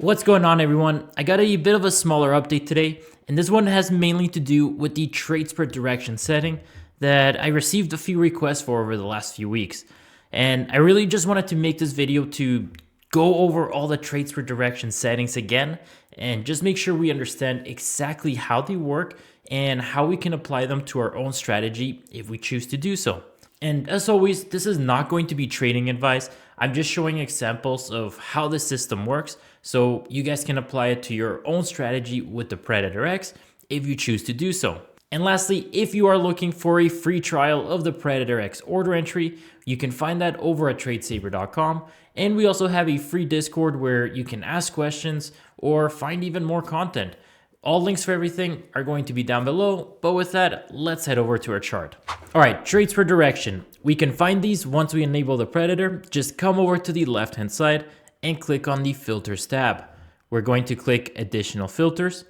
What's going on, everyone? I got a bit of a smaller update today, and this one has mainly to do with the TradeSaber direction setting that I received a few requests for over the last few weeks. And I really just wanted to make this video to go over all the TradeSaber direction settings again and just make sure we understand exactly how they work and how we can apply them to our own strategy if we choose to do so. And as always, this is not going to be trading advice. I'm just showing examples of how the system works so you guys can apply it to your own strategy with the Predator X if you choose to do so. And lastly, if you are looking for a free trial of the Predator X order entry, you can find that over at TradeSaber.com. And we also have a free Discord where you can ask questions or find even more content. All links for everything are going to be down below, but with that, let's head over to our chart. All right, trades per direction. We can find these once we enable the Predator. Just come over to the left-hand side and click on the Filters tab. We're going to click Additional Filters.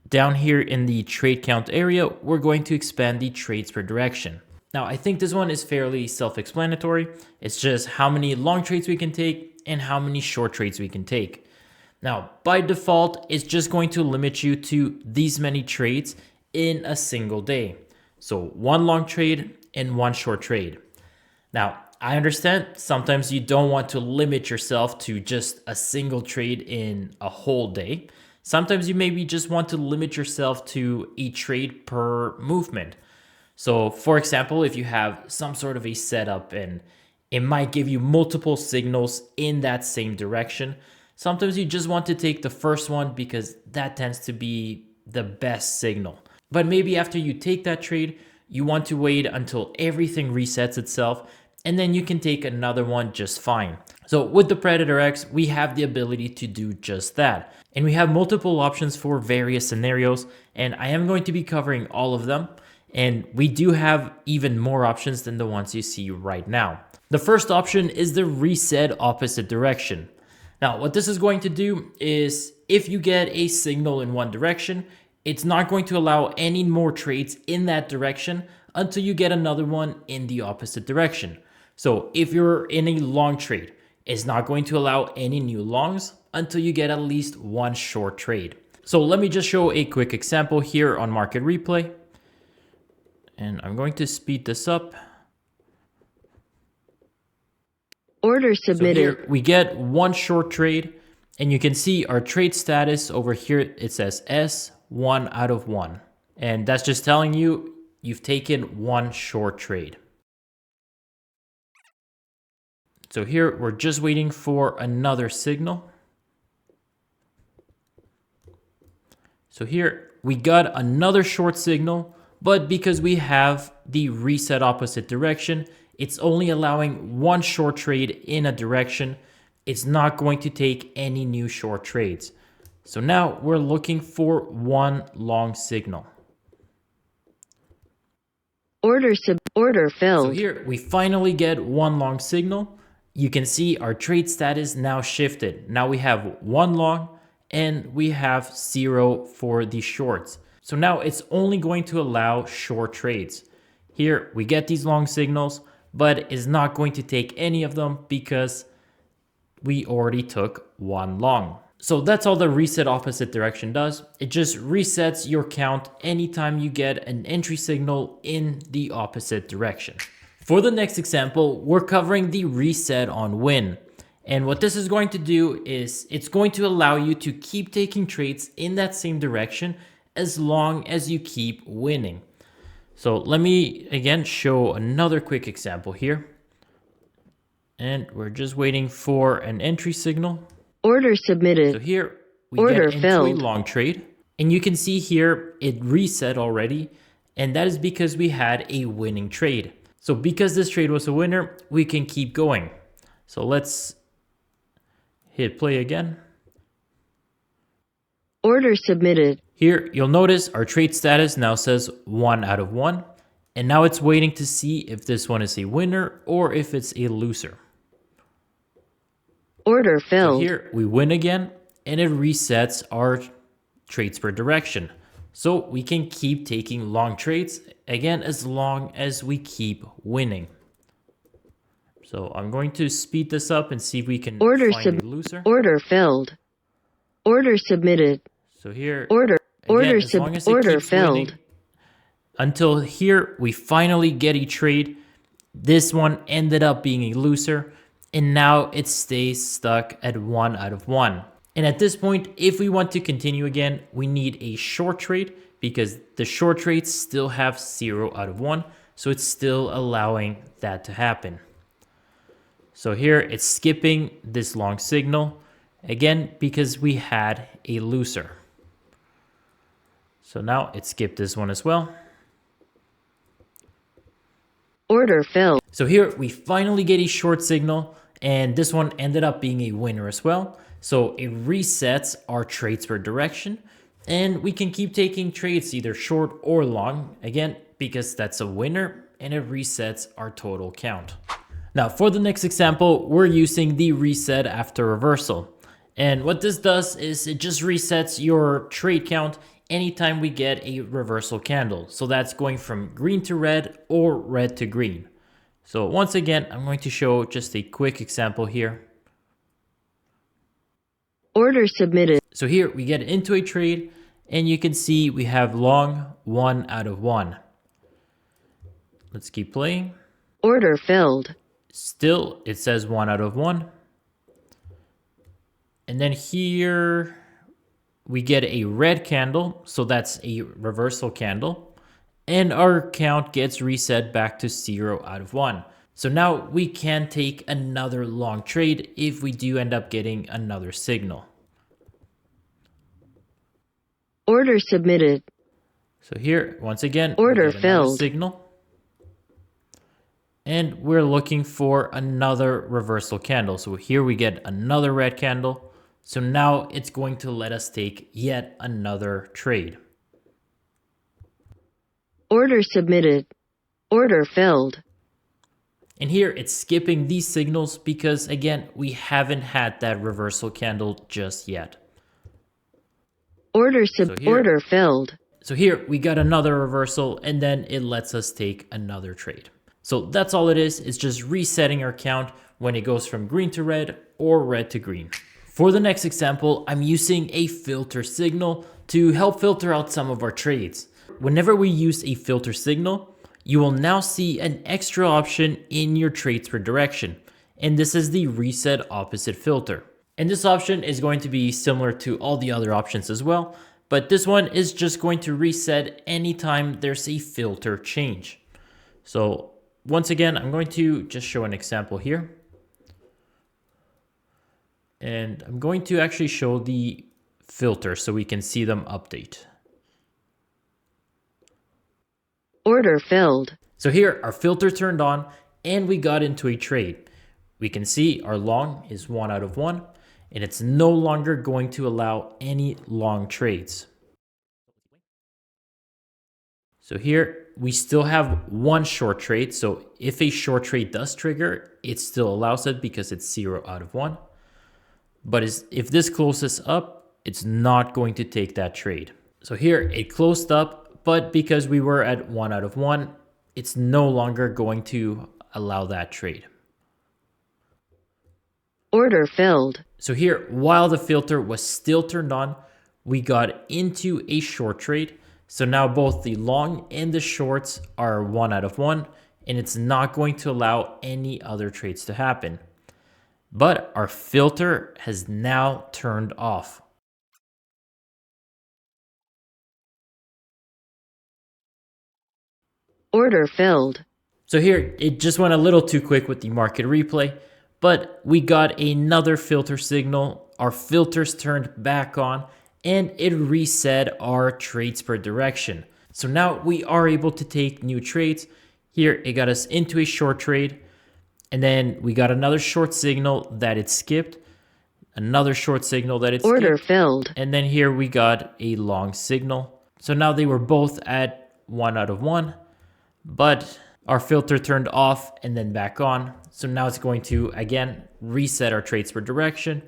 Down here in the Trade Count area, we're going to expand the trades per direction. Now, I think this one is fairly self-explanatory. It's just how many long trades we can take and how many short trades we can take. Now, by default, it's just going to limit you to these many trades in a single day. So one long trade and one short trade. Now, I understand sometimes you don't want to limit yourself to just a single trade in a whole day. Sometimes you maybe just want to limit yourself to a trade per movement. So for example, if you have some sort of a setup and it might give you multiple signals in that same direction, sometimes you just want to take the first one because that tends to be the best signal. But maybe after you take that trade, you want to wait until everything resets itself, and then you can take another one just fine. So with the Predator X, we have the ability to do just that. And we have multiple options for various scenarios, and I am going to be covering all of them. And we do have even more options than the ones you see right now. The first option is the reset opposite direction. Now, what this is going to do is if you get a signal in one direction, it's not going to allow any more trades in that direction until you get another one in the opposite direction. So if you're in a long trade, it's not going to allow any new longs until you get at least one short trade. So let me just show a quick example here on Market Replay. And I'm going to speed this up. Order submitted. So here we get one short trade, and you can see our trade status over here. It says S, 1 out of 1. And that's just telling you you've taken one short trade. So here we're just waiting for another signal. So here we got another short signal, but because we have the reset opposite direction, it's only allowing one short trade in a direction. It's not going to take any new short trades. So now we're looking for one long signal. Order filled. So here we finally get one long signal. You can see our trade status now shifted. Now we have one long and we have 0 for the shorts. So now it's only going to allow short trades. Here we get these long signals, but it's not going to take any of them because we already took one long. So that's all the reset opposite direction does. It just resets your count anytime you get an entry signal in the opposite direction. For the next example, we're covering the reset on win. And what this is going to do is it's going to allow you to keep taking trades in that same direction as long as you keep winning. So let me again show another quick example here. And we're just waiting for an entry signal. Order submitted. So here we Order get into filled. a long trade. And you can see here it reset already. And that is because we had a winning trade. So because this trade was a winner, we can keep going. So let's hit play again. Order submitted. Here, you'll notice our trade status now says 1 out of 1. And now it's waiting to see if this one is a winner or if it's a loser. Order filled. So here we win again and it resets our trades per direction. So we can keep taking long trades again as long as we keep winning. So I'm going to speed this up and see if we can find a loser. Order filled. Order submitted. So here, Order. again, Order as long as it order keeps winning, failed. until here, we finally get a trade. This one ended up being a loser, and now it stays stuck at 1 out of 1. And at this point, if we want to continue again, we need a short trade because the short trades still have 0 out of 1. So it's still allowing that to happen. So here it's skipping this long signal again because we had a loser. So now it skipped this one as well. Order filled. So here we finally get a short signal, and this one ended up being a winner as well. So it resets our TradeSaber direction, and we can keep taking trades either short or long, again, because that's a winner, and it resets our total count. Now for the next example, we're using the reset after reversal. And what this does is it just resets your trade count anytime we get a reversal candle. So that's going from green to red or red to green. So once again, I'm going to show just a quick example here. Order submitted. So here we get into a trade and you can see we have long 1 out of 1. Let's keep playing. Order filled. Still, it says 1 out of 1. And then here we get a red candle, so that's a reversal candle, and our count gets reset back to 0 out of 1. So now we can take another long trade if we do end up getting another signal. Order submitted. So here, once again, Order we get another filled. signal. And we're looking for another reversal candle. So here we get another red candle. So now it's going to let us take yet another trade. Order submitted. Order filled. And here it's skipping these signals because again, we haven't had that reversal candle just yet. Order filled. So here we got another reversal and then it lets us take another trade. So that's all it is. It's just resetting our count when it goes from green to red or red to green. For the next example, I'm using a filter signal to help filter out some of our trades. Whenever we use a filter signal, you will now see an extra option in your TradeSaber direction. And this is the reset opposite filter. And this option is going to be similar to all the other options as well. But this one is just going to reset anytime there's a filter change. So once again, I'm going to just show an example here. And I'm going to actually show the filter so we can see them update. Order filled. So here our filter turned on and we got into a trade. We can see our long is 1 out of 1 and it's no longer going to allow any long trades. So here we still have one short trade. So if a short trade does trigger, it still allows it because it's 0 out of 1. But if this closes up, it's not going to take that trade. So here it closed up, but because we were at 1 out of 1, it's no longer going to allow that trade. Order filled. So here, while the filter was still turned on, we got into a short trade. So now both the long and the shorts are 1 out of 1, and it's not going to allow any other trades to happen. But our filter has now turned off. Order filled. So here, it just went a little too quick with the market replay, but we got another filter signal. Our filters turned back on and it reset our TradeSaber direction. So now we are able to take new trades. Here, it got us into a short trade. And then we got another short signal that it skipped. Another short signal that it skipped. Order filled. And then here we got a long signal. So now they were both at 1 out of 1. But our filter turned off and then back on. So now it's going to, again, reset our TradeSaber direction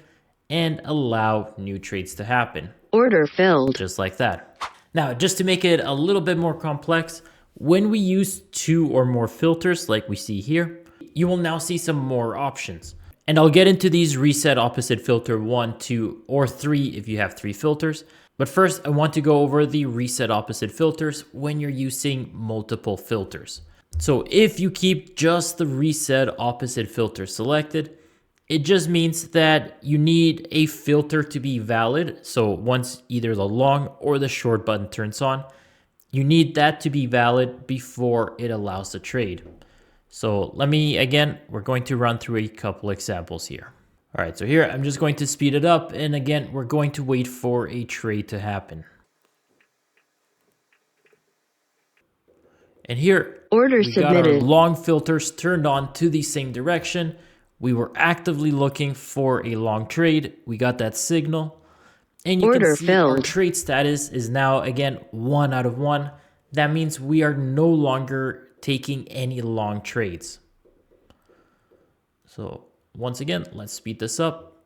and allow new trades to happen. Order filled. Just like that. Now, just to make it a little bit more complex, when we use 2 or more filters like we see here, you will now see some more options. And I'll get into these reset opposite filter 1, 2, or 3 if you have 3 filters. But first, I want to go over the reset opposite filters when you're using multiple filters. So if you keep just the reset opposite filter selected, it just means that you need a filter to be valid. So once either the long or the short button turns on, you need that to be valid before it allows the trade. So we're going to run through a couple examples here. All right, so here I'm just going to speed it up. And again, we're going to wait for a trade to happen. And here Order we got our submitted. long filters turned on to the same direction. We were actively looking for a long trade. We got that signal. And you Order can see our filled. trade status is now, again, 1 out of 1. That means we are no longer taking any long trades. So once again, let's speed this up.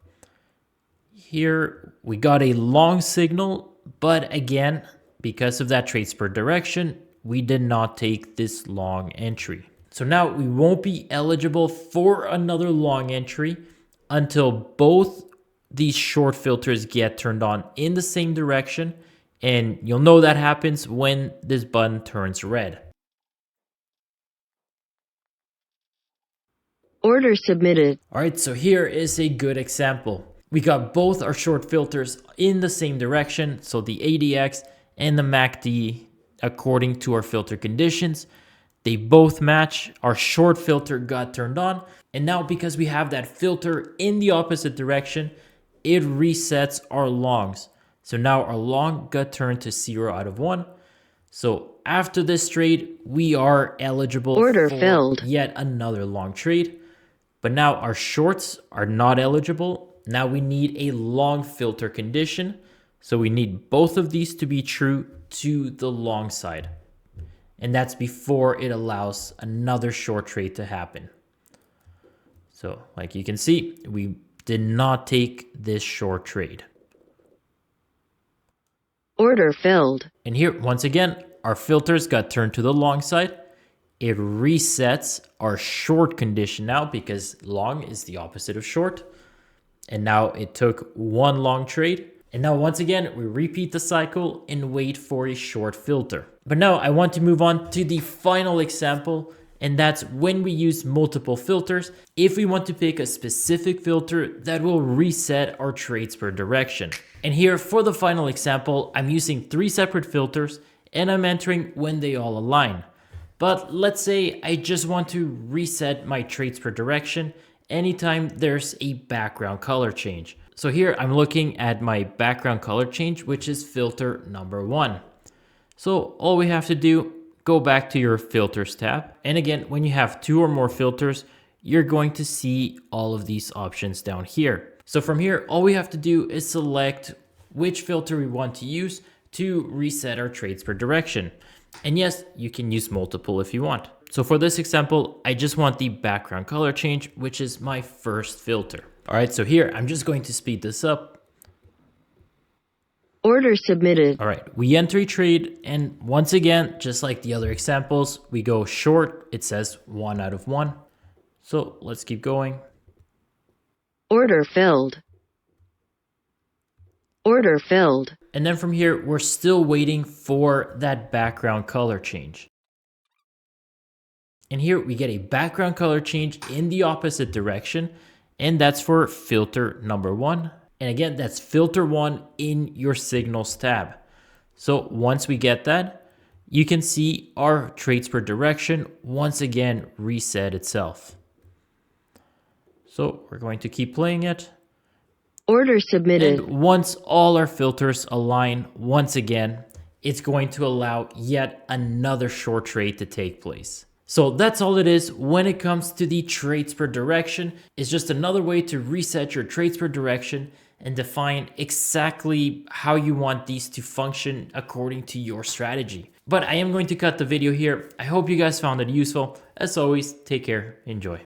Here we got a long signal, but again, because of that TradeSaber direction, we did not take this long entry. So now we won't be eligible for another long entry until both these short filters get turned on in the same direction. And you'll know that happens when this button turns red. Order submitted. All right, so here is a good example. We got both our short filters in the same direction. So the ADX and the MACD according to our filter conditions. They both match. Our short filter got turned on. And now because we have that filter in the opposite direction, it resets our longs. So now our long got turned to 0 out of 1. So after this trade, we are eligible Order for filled. yet another long trade. But now our shorts are not eligible. Now we need a long filter condition. So we need both of these to be true to the long side. And that's before it allows another short trade to happen. So like you can see, we did not take this short trade. Order filled. And here, once again, our filters got turned to the long side. It resets our short condition now because long is the opposite of short. And now it took one long trade. And now once again, we repeat the cycle and wait for a short filter. But now I want to move on to the final example, and that's when we use multiple filters if we want to pick a specific filter that will reset our TradeSaber direction. And here for the final example, I'm using 3 separate filters and I'm entering when they all align. But let's say I just want to reset my TradeSaber direction anytime there's a background color change. So here I'm looking at my background color change, which is filter number 1. So all we have to do, go back to your filters tab. And again, when you have 2 or more filters, you're going to see all of these options down here. So from here, all we have to do is select which filter we want to use to reset our TradeSaber direction. And yes, you can use multiple if you want. So for this example, I just want the background color change, which is my first filter. All right, so here, I'm just going to speed this up. Order submitted. All right, we enter a trade, and once again, just like the other examples, we go short. It says 1 out of 1. So let's keep going. Order filled. Order filled. And then from here, we're still waiting for that background color change. And here we get a background color change in the opposite direction, and that's for filter number 1. And again, that's filter 1 in your signals tab. So once we get that, you can see our TradeSaber direction once again reset itself. So we're going to keep playing it. Order submitted. And once all our filters align once again, it's going to allow yet another short trade to take place. So that's all it is when it comes to the TradeSaber direction. It's just another way to reset your TradeSaber direction and define exactly how you want these to function according to your strategy. But I am going to cut the video here. I hope you guys found it useful. As always, take care, enjoy.